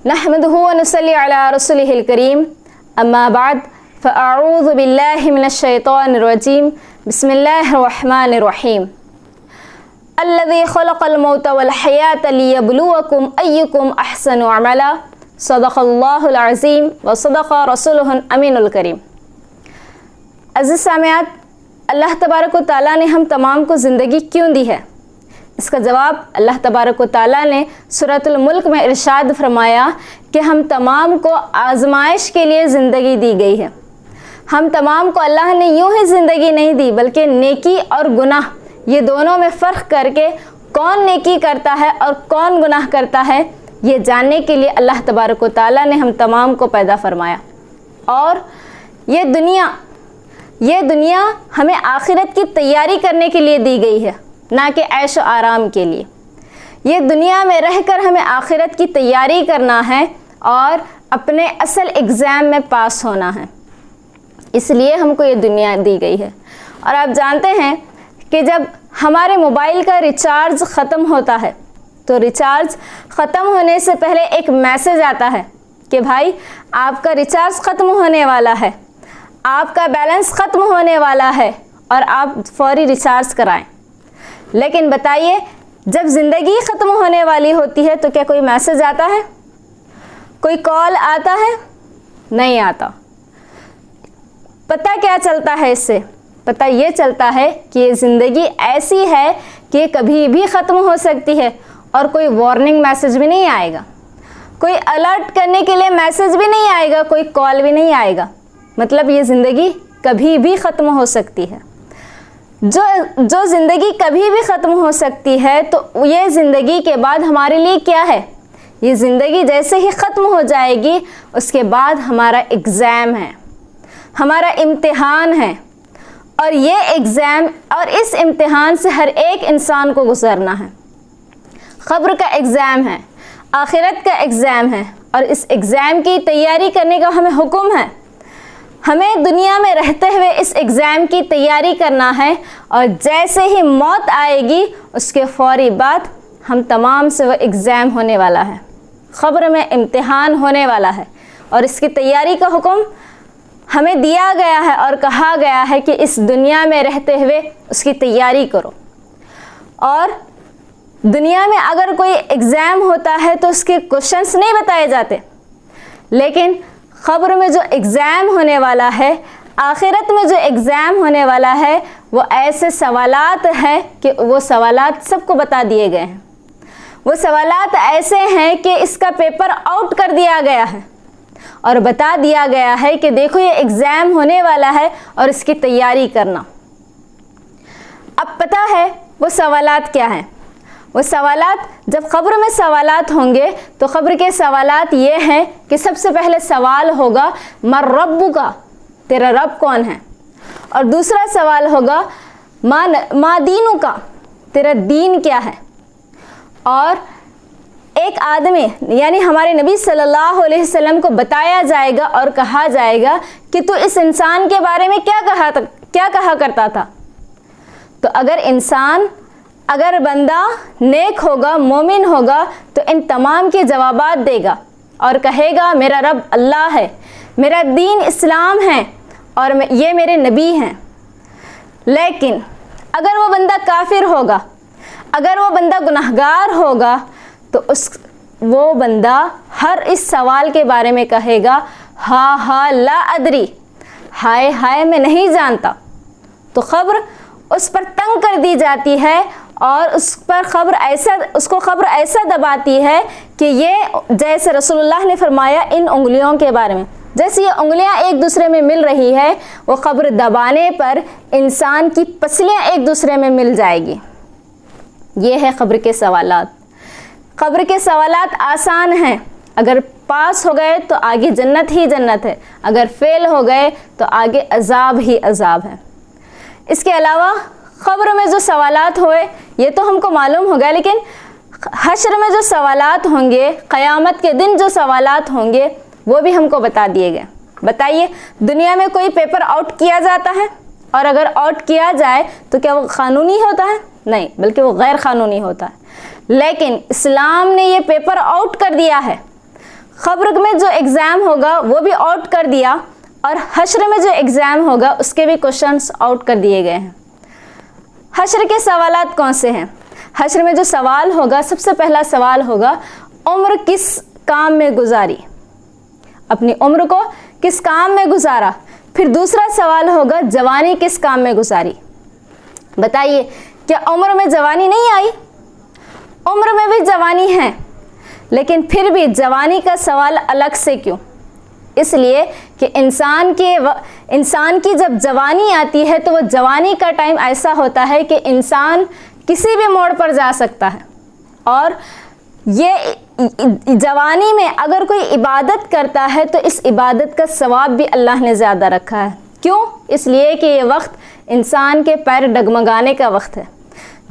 नहमदुहु व नुसल्ली अला रसूलिहिल करीम अम्मा बाद फ़अऊज़ु बिल्लाहि मिनश शैतानिर रजीम बिस्मिल्लाहिर रहमानिर रहीम अल्लज़ी ख़लक़ल मौता वल हयाता लियब्लुवकुम अय्युकुम अहसनु अमला सदक़ल्लाहुल अज़ीम व सदक़ रसूलुहुल अमीनुल करीम। अज़ीज़ सामियात, अल्लाह तबारक व तआला ने हम तमाम को ज़िंदगी क्यों दी है? इसका जवाब अल्लाह तबारक व तआला ने सूरतुल मुल्क में इरशाद फरमाया कि हम तमाम को आजमाइश के लिए ज़िंदगी दी गई है। हम तमाम को अल्लाह ने यूं ही ज़िंदगी नहीं दी, बल्कि नेकी और गुनाह ये दोनों में फ़र्क करके कौन नेकी करता है और कौन गुनाह करता है ये जानने के लिए अल्लाह तबारक व तआला ने हम तमाम को पैदा फरमाया। और ये दुनिया हमें आखिरत की तैयारी करने के लिए दी गई है, ना कि ऐश और आराम के लिए। ये दुनिया में रहकर हमें आखिरत की तैयारी करना है और अपने असल एग्ज़ाम में पास होना है, इसलिए हमको ये दुनिया दी गई है। और आप जानते हैं कि जब हमारे मोबाइल का रिचार्ज ख़त्म होता है तो रिचार्ज ख़त्म होने से पहले एक मैसेज आता है कि भाई आपका रिचार्ज ख़त्म होने वाला है, आपका बैलेंस ख़त्म होने वाला है और आप फौरी रिचार्ज कराएं। लेकिन बताइए, जब ज़िंदगी ख़त्म होने वाली होती है तो क्या कोई मैसेज आता है? कोई कॉल आता है? नहीं आता। पता क्या चलता है इससे? पता ये चलता है कि ये ज़िंदगी ऐसी है कि ये कभी भी ख़त्म हो सकती है और कोई वार्निंग मैसेज भी नहीं आएगा, कोई अलर्ट करने के लिए मैसेज भी नहीं आएगा, कोई कॉल भी नहीं आएगा। मतलब ये ज़िंदगी कभी भी ख़त्म हो सकती है। जो ज़िंदगी कभी भी ख़त्म हो सकती है तो ये ज़िंदगी के बाद हमारे लिए क्या है? ये ज़िंदगी जैसे ही ख़त्म हो जाएगी उसके बाद हमारा एग्ज़ाम है, हमारा इम्तिहान है। और ये एग्ज़ाम और इस इम्तिहान से हर एक इंसान को गुज़रना है। क़ब्र का एग्ज़ाम है, आखिरत का एग्ज़ाम है और इस एग्ज़ाम की तैयारी करने का हमें हुक्म है। हमें दुनिया में रहते हुए इस एग्ज़ाम की तैयारी करना है और जैसे ही मौत आएगी उसके फ़ौरी बाद हम तमाम से वो एग्ज़ाम होने वाला है, क़ब्र में इम्तिहान होने वाला है। और इसकी तैयारी का हुक्म हमें दिया गया है और कहा गया है कि इस दुनिया में रहते हुए उसकी तैयारी करो। और दुनिया में अगर कोई एग्ज़ाम होता है तो उसके क्वेश्चंस नहीं बताए जाते, लेकिन क़ब्र में जो एग्ज़ाम होने वाला है, आखिरत में जो एग्ज़ाम होने वाला है, वो ऐसे सवालात हैं कि वो सवालात सबको बता दिए गए हैं। वो सवालात ऐसे हैं कि इसका पेपर आउट कर दिया गया है और बता दिया गया है कि देखो ये एग्ज़ाम होने वाला है और इसकी तैयारी करना। अब पता है वो सवालात क्या हैं? वो सवालात, जब क़ब्र में सवालात होंगे तो क़ब्र के सवालात ये हैं कि सबसे पहले सवाल होगा मर रब्बुका, तेरा रब कौन है? और दूसरा सवाल होगा मा दीनुका, तेरा दीन क्या है? और एक आदमी यानी हमारे नबी सल्लल्लाहु अलैहि वसल्लम को बताया जाएगा और कहा जाएगा कि तू इस इंसान के बारे में क्या कहा करता था। तो अगर बंदा नेक होगा, मोमिन होगा, तो इन तमाम के जवाबात देगा और कहेगा मेरा रब अल्लाह है, मेरा दीन इस्लाम है और ये मेरे नबी हैं। लेकिन अगर वो बंदा काफिर होगा, अगर वो बंदा गुनहगार होगा, तो वो बंदा हर इस सवाल के बारे में कहेगा हा ला अदरी, हाय हाय मैं नहीं जानता। तो क़ब्र उस पर तंग कर दी जाती है और उसको क़ब्र ऐसा दबाती है कि ये, जैसे रसूलुल्लाह ने फरमाया इन उंगलियों के बारे में, जैसे ये उंगलियां एक दूसरे में मिल रही है, वो क़ब्र दबाने पर इंसान की पसलियां एक दूसरे में मिल जाएगी। ये है क़ब्र के सवालात। क़ब्र के सवालात आसान हैं, अगर पास हो गए तो आगे जन्नत ही जन्नत है, अगर फेल हो गए तो आगे अजाब ही अजाब है। इसके अलावा क़ब्र में जो सवालात हुए ये तो हमको मालूम हो गया, लेकिन हश्र में जो सवालात होंगे, क़यामत के दिन जो सवालात होंगे वो भी हमको बता दिए गए। बताइए, दुनिया में कोई पेपर आउट किया जाता है और अगर आउट किया जाए तो क्या वो क़ानूनी होता है? नहीं, बल्कि वो गैर क़ानूनी होता है। लेकिन इस्लाम ने ये पेपर आउट कर दिया है, क़ब्र में जो एग्ज़ाम होगा वो भी आउट कर दिया, और हश्र में जो एग्ज़ाम होगा उसके भी क्वेश्चंस आउट कर दिए गए हैं। हश्र के सवालात कौन से हैं? हश्र में जो सवाल होगा, सबसे पहला सवाल होगा उम्र किस काम में गुजारी, अपनी उम्र को किस काम में गुजारा। फिर दूसरा सवाल होगा जवानी किस काम में गुजारी। बताइए, क्या उम्र में जवानी नहीं आई? उम्र में भी जवानी है, लेकिन फिर भी जवानी का सवाल अलग से क्यों? इसलिए कि इंसान की जब जवानी आती है तो वो जवानी का टाइम ऐसा होता है कि इंसान किसी भी मोड़ पर जा सकता है, और ये जवानी में अगर कोई इबादत करता है तो इस इबादत का सवाब भी अल्लाह ने ज़्यादा रखा है। क्यों? इसलिए कि ये वक्त इंसान के पैर डगमगाने का वक्त है।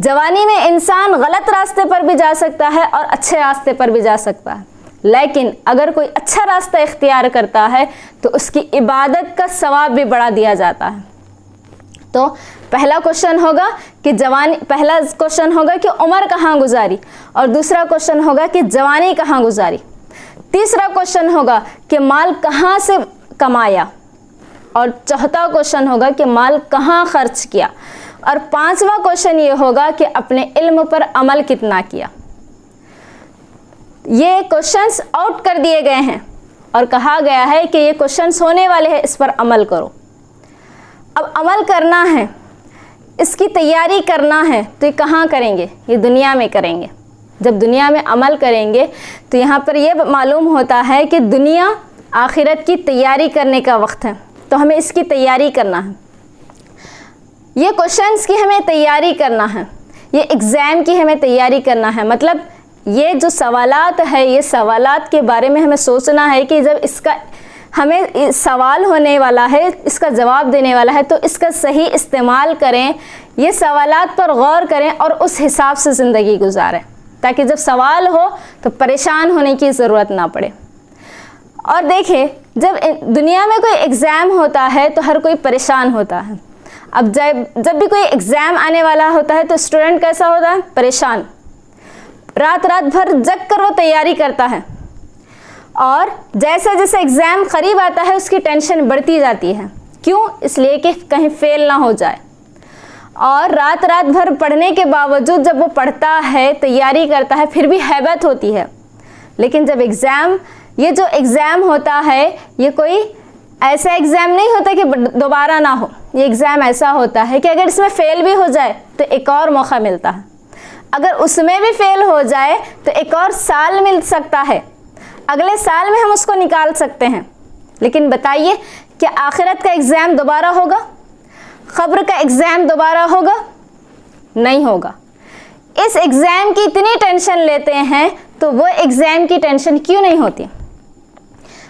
जवानी में इंसान गलत रास्ते पर भी जा सकता है और अच्छे रास्ते पर भी जा सकता है, लेकिन अगर कोई अच्छा रास्ता इख्तियार करता है तो उसकी इबादत का सवाब भी बढ़ा दिया जाता है। तो पहला क्वेश्चन होगा कि पहला क्वेश्चन होगा कि उम्र कहाँ गुजारी, और दूसरा क्वेश्चन होगा कि जवानी कहाँ गुजारी। तीसरा क्वेश्चन होगा कि माल कहाँ से कमाया, और चौथा क्वेश्चन होगा कि माल कहाँ खर्च किया, और पांचवा क्वेश्चन ये होगा कि अपने इल्म पर अमल कितना किया। ये क्वेश्चंस आउट कर दिए गए हैं और कहा गया है कि ये क्वेश्चंस होने वाले हैं, इस पर अमल करो। अब अमल करना है, इसकी तैयारी करना है, तो ये कहाँ करेंगे? ये दुनिया में करेंगे। जब दुनिया में अमल करेंगे तो यहाँ पर यह मालूम होता है कि दुनिया आखिरत की तैयारी करने का वक्त है, तो हमें इसकी तैयारी करना है। ये क्वेश्चंस की हमें तैयारी करना है, ये एग्ज़ाम की हमें तैयारी करना है। मतलब ये जो सवालात है, ये सवालात के बारे में हमें सोचना है कि जब इसका हमें सवाल होने वाला है, इसका जवाब देने वाला है, तो इसका सही इस्तेमाल करें, ये सवालात पर गौर करें और उस हिसाब से ज़िंदगी गुजारें, ताकि जब सवाल हो तो परेशान होने की ज़रूरत ना पड़े। और देखिए, जब दुनिया में कोई एग्ज़ाम होता है तो हर कोई परेशान होता है। अब जब भी कोई एग्ज़ाम आने वाला होता है तो स्टूडेंट कैसा होता है? परेशान। रात भर जग कर वो तैयारी करता है, और जैसे जैसे एग्ज़ाम करीब आता है उसकी टेंशन बढ़ती जाती है। क्यों? इसलिए कि कहीं फेल ना हो जाए। और रात भर पढ़ने के बावजूद जब वो पढ़ता है, तैयारी करता है, फिर भी हैबत होती है। लेकिन जब ये जो एग्ज़ाम होता है, ये कोई ऐसा एग्ज़ाम नहीं होता कि दोबारा ना हो। ये एग्ज़ाम ऐसा होता है कि अगर इसमें फ़ेल भी हो जाए तो एक और मौका मिलता है, अगर उसमें भी फेल हो जाए तो एक और साल मिल सकता है, अगले साल में हम उसको निकाल सकते हैं। लेकिन बताइए, क्या आखिरत का एग्ज़ाम दोबारा होगा? क़ब्र का एग्ज़ाम दोबारा होगा? नहीं होगा। इस एग्ज़ाम की इतनी टेंशन लेते हैं तो वो एग्ज़ाम की टेंशन क्यों नहीं होती?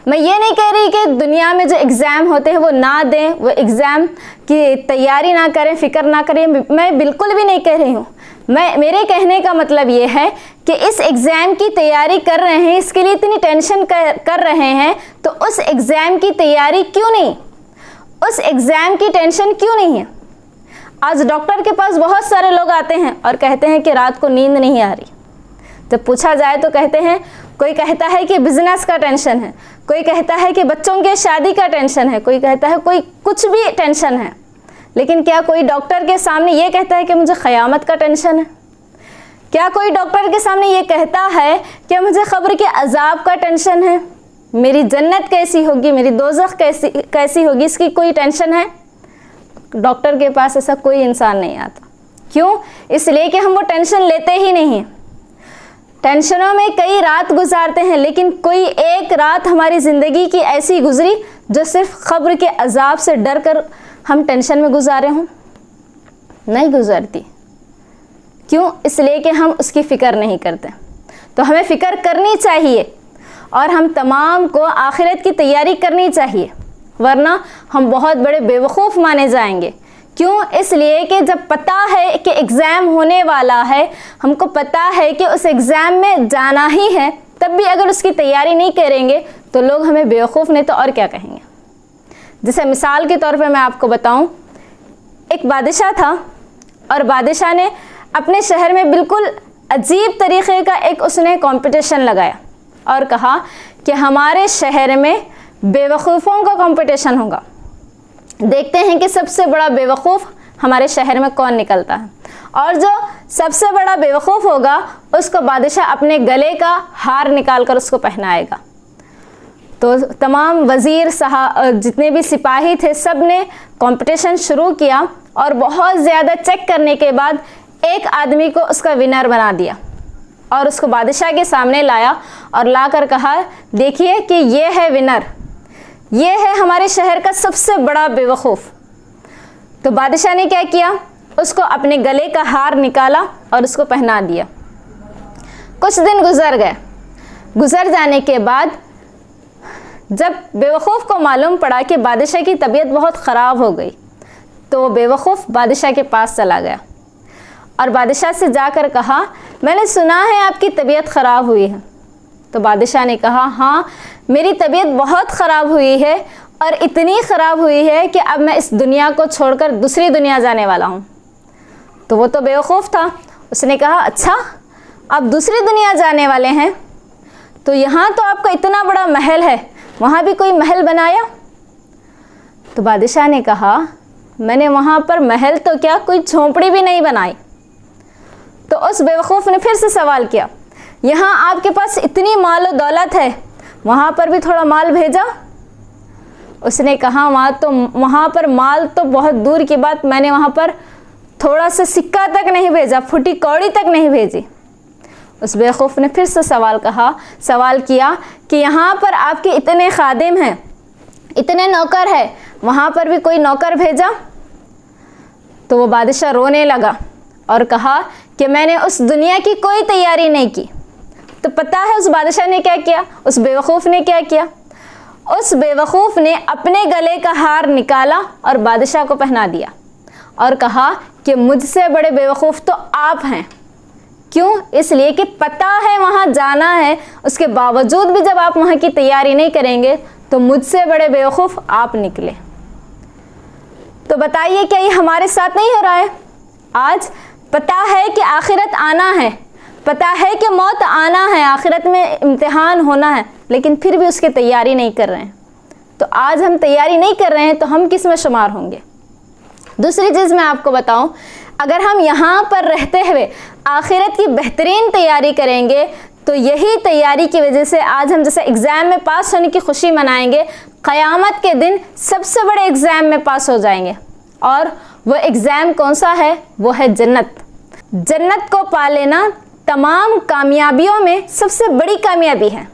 मैं ये नहीं कह रही कि दुनिया में जो एग्ज़ाम होते हैं वो ना दें, वो एग्ज़ाम की तैयारी ना करें, फ़िक्र ना करें, मैं बिल्कुल भी नहीं कह रही हूँ। मेरे कहने का मतलब ये है कि इस एग्ज़ाम की तैयारी कर रहे हैं, इसके लिए इतनी टेंशन कर रहे हैं, तो उस एग्ज़ाम की तैयारी क्यों नहीं? उस एग्ज़ाम की टेंशन क्यों नहीं है? आज डॉक्टर के पास बहुत सारे लोग आते हैं और कहते हैं कि रात को नींद नहीं आ रही। जब पूछा जाए तो कहते हैं, कोई कहता है कि बिजनेस का टेंशन है, कोई कहता है कि बच्चों के शादी का टेंशन है, कोई कहता है कोई कुछ भी टेंशन है। लेकिन क्या कोई डॉक्टर के सामने ये कहता है कि मुझे क़यामत का टेंशन है? क्या कोई डॉक्टर के सामने ये कहता है कि मुझे क़ब्र के अज़ाब का टेंशन है, मेरी जन्नत कैसी होगी, मेरी दोज़ख कैसी होगी, इसकी कोई टेंशन है? डॉक्टर के पास ऐसा कोई इंसान नहीं आता। क्यों? इसलिए कि हम वो टेंशन लेते ही नहीं। टेंशनों में कई रात गुजारते हैं, लेकिन कोई एक रात हमारी ज़िंदगी की ऐसी गुजरी जो सिर्फ क़ब्र के अज़ाब से डर कर हम टेंशन में गुजारे हों? नहीं गुजरती। क्यों? इसलिए कि हम उसकी फ़िक्र नहीं करते। तो हमें फ़िक्र करनी चाहिए और हम तमाम को आखिरत की तैयारी करनी चाहिए, वरना हम बहुत बड़े बेवकूफ़ माने जाएंगे। क्यों? इसलिए कि जब पता है कि एग्ज़ाम होने वाला है, हमको पता है कि उस एग्ज़ाम में जाना ही है, तब भी अगर उसकी तैयारी नहीं करेंगे तो लोग हमें बेवकूफ़ नहीं तो और क्या कहेंगे। जैसे मिसाल के तौर पे मैं आपको बताऊं, एक बादशाह था और बादशाह ने अपने शहर में बिल्कुल अजीब तरीक़े का उसने कंपटीशन लगाया। और कहा कि हमारे शहर में बेवकूफ़ों का कंपटीशन होगा, देखते हैं कि सबसे बड़ा बेवकूफ़ हमारे शहर में कौन निकलता है, और जो सबसे बड़ा बेवकूफ़ होगा उसको बादशाह अपने गले का हार निकाल कर उसको पहनाएगा। तो तमाम वज़ीर साहब जितने भी सिपाही थे सब ने कंपटीशन शुरू किया और बहुत ज़्यादा चेक करने के बाद एक आदमी को उसका विनर बना दिया और उसको बादशाह के सामने लाया और लाकर कहा, देखिए कि ये है विनर, ये है हमारे शहर का सबसे बड़ा बेवकूफ़। तो बादशाह ने क्या किया, उसको अपने गले का हार निकाला और उसको पहना दिया। कुछ दिन गुजर गए। गुजर जाने के बाद जब बेवकूफ़ को मालूम पड़ा कि बादशाह की तबीयत बहुत ख़राब हो गई, तो बेवकूफ़ बादशाह के पास चला गया और बादशाह से जाकर कहा, मैंने सुना है आपकी तबीयत ख़राब हुई है। तो बादशाह ने कहा, हाँ मेरी तबीयत बहुत ख़राब हुई है और इतनी ख़राब हुई है कि अब मैं इस दुनिया को छोड़कर दूसरी दुनिया जाने वाला हूँ। तो वो तो बेवकूफ़ था, उसने कहा, अच्छा आप दूसरी दुनिया जाने वाले हैं, तो यहाँ तो आपका इतना बड़ा महल है, वहाँ भी कोई महल बनाया? तो बादशाह ने कहा, मैंने वहाँ पर महल तो क्या, कोई झोंपड़ी भी नहीं बनाई। तो उस बेवकूफ़ ने फिर से सवाल किया, यहाँ आपके पास इतनी माल और दौलत है, वहाँ पर भी थोड़ा माल भेजा? उसने कहा, वहाँ पर माल तो बहुत दूर की बात, मैंने वहाँ पर थोड़ा सा सिक्का तक नहीं भेजा, फुटी कौड़ी तक नहीं भेजी। उस बेवकूफ़ ने फिर से सवाल किया कि यहाँ पर आपके इतने खादिम हैं, इतने नौकर हैं, वहाँ पर भी कोई नौकर भेजा? तो वो बादशाह रोने लगा और कहा कि मैंने उस दुनिया की कोई तैयारी नहीं की। तो पता है उस बादशाह ने क्या किया, उस बेवकूफ़ ने क्या किया? उस बेवकूफ़ ने अपने गले का हार निकाला और बादशाह को पहना दिया और कहा कि मुझसे बड़े बेवकूफ़ तो आप हैं। क्यों? इसलिए कि पता है वहाँ जाना है, उसके बावजूद भी जब आप वहाँ की तैयारी नहीं करेंगे तो मुझसे बड़े बेवकूफ़ आप निकले। तो बताइए, क्या ये हमारे साथ नहीं हो रहा है? आज पता है कि आखिरत आना है, पता है कि मौत आना है, आखिरत में इम्तिहान होना है, लेकिन फिर भी उसकी तैयारी नहीं कर रहे हैं। तो आज हम तैयारी नहीं कर रहे हैं तो हम किस में शुमार होंगे? दूसरी चीज़ मैं आपको बताऊं, अगर हम यहाँ पर रहते हुए आखिरत की बेहतरीन तैयारी करेंगे तो यही तैयारी की वजह से आज हम जैसे एग्ज़ाम में पास होने की खुशी मनाएंगे, क़यामत के दिन सबसे बड़े एग्ज़ाम में पास हो जाएंगे। और वो एग्ज़ाम कौन सा है? वो है जन्नत। जन्नत को पा लेना तमाम कामयाबियों में सबसे बड़ी कामयाबी है।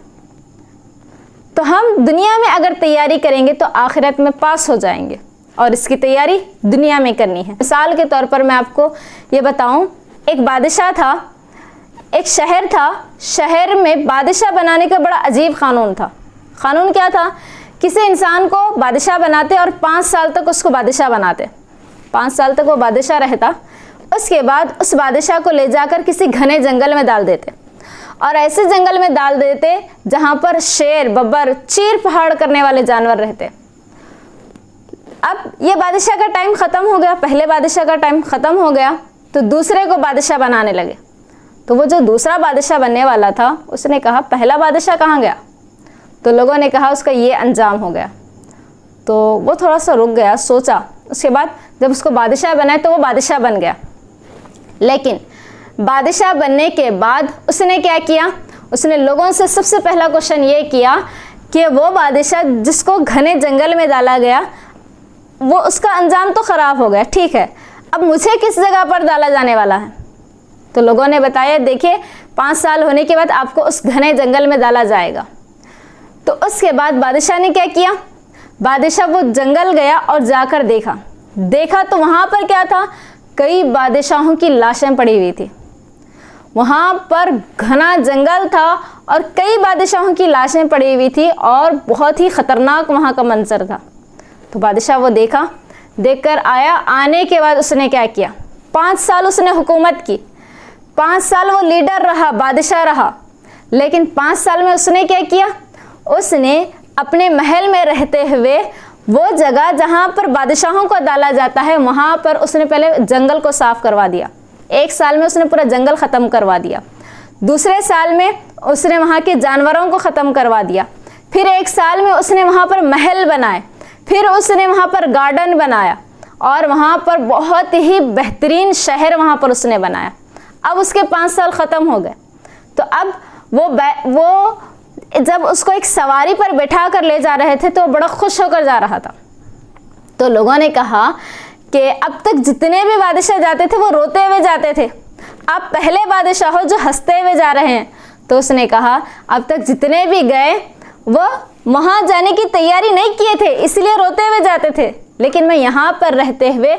तो हम दुनिया में अगर तैयारी करेंगे तो आखिरत में पास हो जाएंगे, और इसकी तैयारी दुनिया में करनी है। मिसाल के तौर पर मैं आपको ये बताऊं, एक बादशाह था, एक शहर था, शहर में बादशाह बनाने का बड़ा अजीब क़ानून था। क़ानून क्या था? किसी इंसान को बादशाह बनाते और 5 साल तक उसको बादशाह बनाते, 5 साल तक वो बादशाह रहता, उसके बाद उस बादशाह को ले जाकर किसी घने जंगल में डाल देते और ऐसे जंगल में डाल देते जहाँ पर शेर, बब्बर, चीर फाड़ करने वाले जानवर रहते। अब ये बादशाह का टाइम ख़त्म हो गया, पहले बादशाह का टाइम ख़त्म हो गया, तो दूसरे को बादशाह बनाने लगे। तो वो जो दूसरा बादशाह बनने वाला था उसने कहा, पहला बादशाह कहाँ गया? तो लोगों ने कहा उसका ये अंजाम हो गया। तो वो थोड़ा सा रुक गया, सोचा, उसके बाद जब उसको बादशाह बनाए तो वो बादशाह बन गया। लेकिन बादशाह बनने के बाद उसने क्या किया? उसने लोगों से सबसे पहला क्वेश्चन ये किया कि वो बादशाह जिसको घने जंगल में डाला गया, वो उसका अंजाम तो ख़राब हो गया, ठीक है, अब मुझे किस जगह पर डाला जाने वाला है? तो लोगों ने बताया, देखिए 5 साल होने के बाद आपको उस घने जंगल में डाला जाएगा। तो उसके बाद बादशाह ने क्या किया? बादशाह वो जंगल गया और जाकर देखा तो वहाँ पर क्या था? कई बादशाहों की लाशें पड़ी हुई थी। वहाँ पर घना जंगल था और कई बादशाहों की लाशें पड़ी हुई थी और बहुत ही ख़तरनाक वहाँ का मंजर था। तो बादशाह वो देखकर आया। आने के बाद उसने क्या किया? 5 साल उसने हुकूमत की, 5 साल वो लीडर रहा, बादशाह रहा, लेकिन 5 साल में उसने क्या किया? उसने अपने महल में रहते हुए वो जगह जहाँ पर बादशाहों को डाला जाता है वहाँ पर उसने पहले जंगल को साफ़ करवा दिया। 1 साल में उसने पूरा जंगल ख़त्म करवा दिया। दूसरे साल में उसने वहाँ के जानवरों को ख़त्म करवा दिया। फिर 1 साल में उसने वहाँ पर महल बनाए, फिर उसने वहाँ पर गार्डन बनाया और वहाँ पर बहुत ही बेहतरीन शहर वहाँ पर उसने बनाया। अब उसके 5 साल ख़त्म हो गए। तो अब वो जब उसको एक सवारी पर बैठा कर ले जा रहे थे तो बड़ा खुश होकर जा रहा था। तो लोगों ने कहा कि अब तक जितने भी बादशाह जाते थे वो रोते हुए जाते थे, आप पहले बादशाह हो जो हंसते हुए जा रहे हैं। तो उसने कहा अब तक जितने भी गए वो वहाँ जाने की तैयारी नहीं किए थे, इसलिए रोते हुए जाते थे, लेकिन मैं यहाँ पर रहते हुए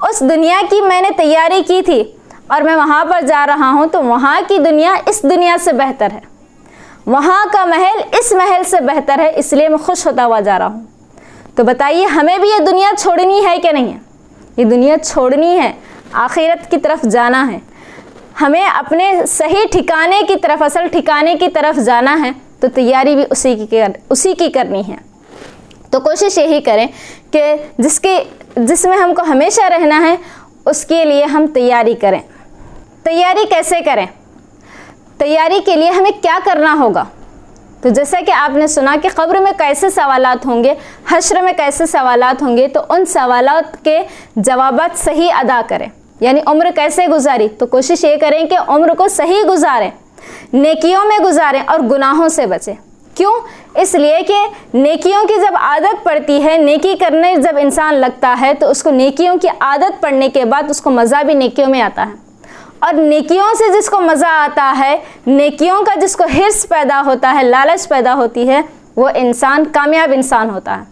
उस दुनिया की मैंने तैयारी की थी और मैं वहाँ पर जा रहा हूँ तो वहाँ की दुनिया इस दुनिया से बेहतर है, वहाँ का महल इस महल से बेहतर है, इसलिए मैं खुश होता हुआ जा रहा हूँ। तो बताइए हमें भी ये दुनिया छोड़नी है कि नहीं है? ये दुनिया छोड़नी है, आखिरत की तरफ जाना है, हमें अपने सही ठिकाने की तरफ, असल ठिकाने की तरफ जाना है। तो तैयारी भी उसी की करनी है। तो कोशिश यही करें कि जिसमें हमको हमेशा रहना है उसके लिए हम तैयारी करें। तैयारी कैसे करें? तैयारी के लिए हमें क्या करना होगा? तो जैसा कि आपने सुना कि कब्र में कैसे सवालात होंगे, हश्र में कैसे सवालात होंगे, तो उन सवालात के जवाबात सही अदा करें। यानी उम्र कैसे गुजारी, तो कोशिश ये करें कि उम्र को सही गुजारें, नेकियों में गुजारें और गुनाहों से बचें। क्यों? इसलिए कि नेकियों की जब आदत पड़ती है, नेकी करने जब इंसान लगता है तो उसको नेकियों की आदत पड़ने के बाद उसको मज़ा भी नेकियों में आता है। और नेकियों से जिसको मज़ा आता है, नेकियों का जिसको हिर्स पैदा होता है, लालच पैदा होती है, वो इंसान कामयाब इंसान होता है।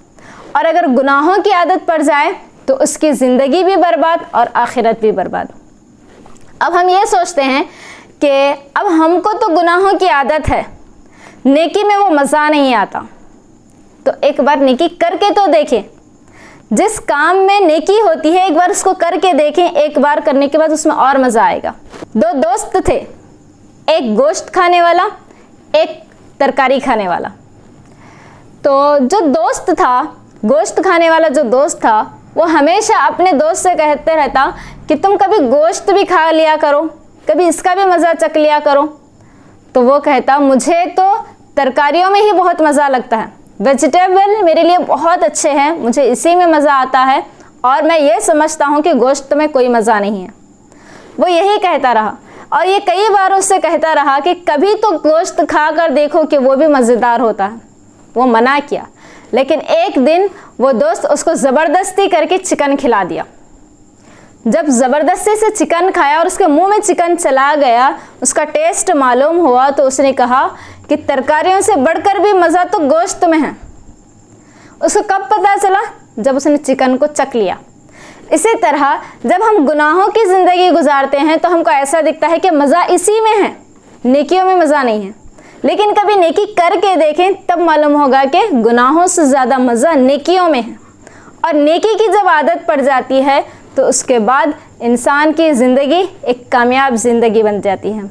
और अगर गुनाहों की आदत पड़ जाए तो उसकी ज़िंदगी भी बर्बाद और आखिरत भी बर्बाद। अब हम ये सोचते हैं कि अब हमको तो गुनाहों की आदत है, नेकी में वो मज़ा नहीं आता, तो एक बार नेकी करके तो देखें। जिस काम में नेकी होती है एक बार उसको करके देखें, एक बार करने के बाद उसमें और मज़ा आएगा। 2 दोस्त थे, एक गोश्त खाने वाला, एक तरकारी खाने वाला। तो जो दोस्त था, गोश्त खाने वाला जो दोस्त था, वो हमेशा अपने दोस्त से कहते रहता कि तुम कभी गोश्त भी खा लिया करो, कभी इसका भी मज़ा चख लिया करो। तो वो कहता मुझे तो तरकारियों में ही बहुत मज़ा लगता है, वेजिटेबल मेरे लिए बहुत अच्छे हैं, मुझे इसी में मज़ा आता है और मैं ये समझता हूँ कि गोश्त में कोई मज़ा नहीं है। वो यही कहता रहा और ये कई बार उससे कहता रहा कि कभी तो गोश्त खा कर देखो कि वो भी मज़ेदार होता है। वो मना किया, लेकिन एक दिन वो दोस्त उसको ज़बरदस्ती करके चिकन खिला दिया। जब ज़बरदस्ती से चिकन खाया और उसके मुंह में चिकन चला गया, उसका टेस्ट मालूम हुआ, तो उसने कहा कि तरकारियों से बढ़कर भी मज़ा तो गोश्त में है। उसको कब पता चला? जब उसने चिकन को चख लिया। इसी तरह जब हम गुनाहों की ज़िंदगी गुजारते हैं तो हमको ऐसा दिखता है कि मज़ा इसी में है, नेकियों में मज़ा नहीं है। लेकिन कभी नेकी करके देखें, तब मालूम होगा कि गुनाहों से ज़्यादा मज़ा नेकियों में है। और नेकी की जब आदत पड़ जाती है तो उसके बाद इंसान की ज़िंदगी एक कामयाब ज़िंदगी बन जाती है।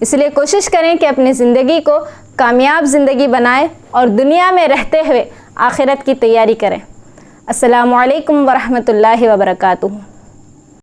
इसलिए कोशिश करें कि अपनी ज़िंदगी को कामयाब ज़िंदगी बनाएं और दुनिया में रहते हुए आखिरत की तैयारी करें। अस्सलामु अलैकुम वरहमतुल्लाहि वबरकातुहू।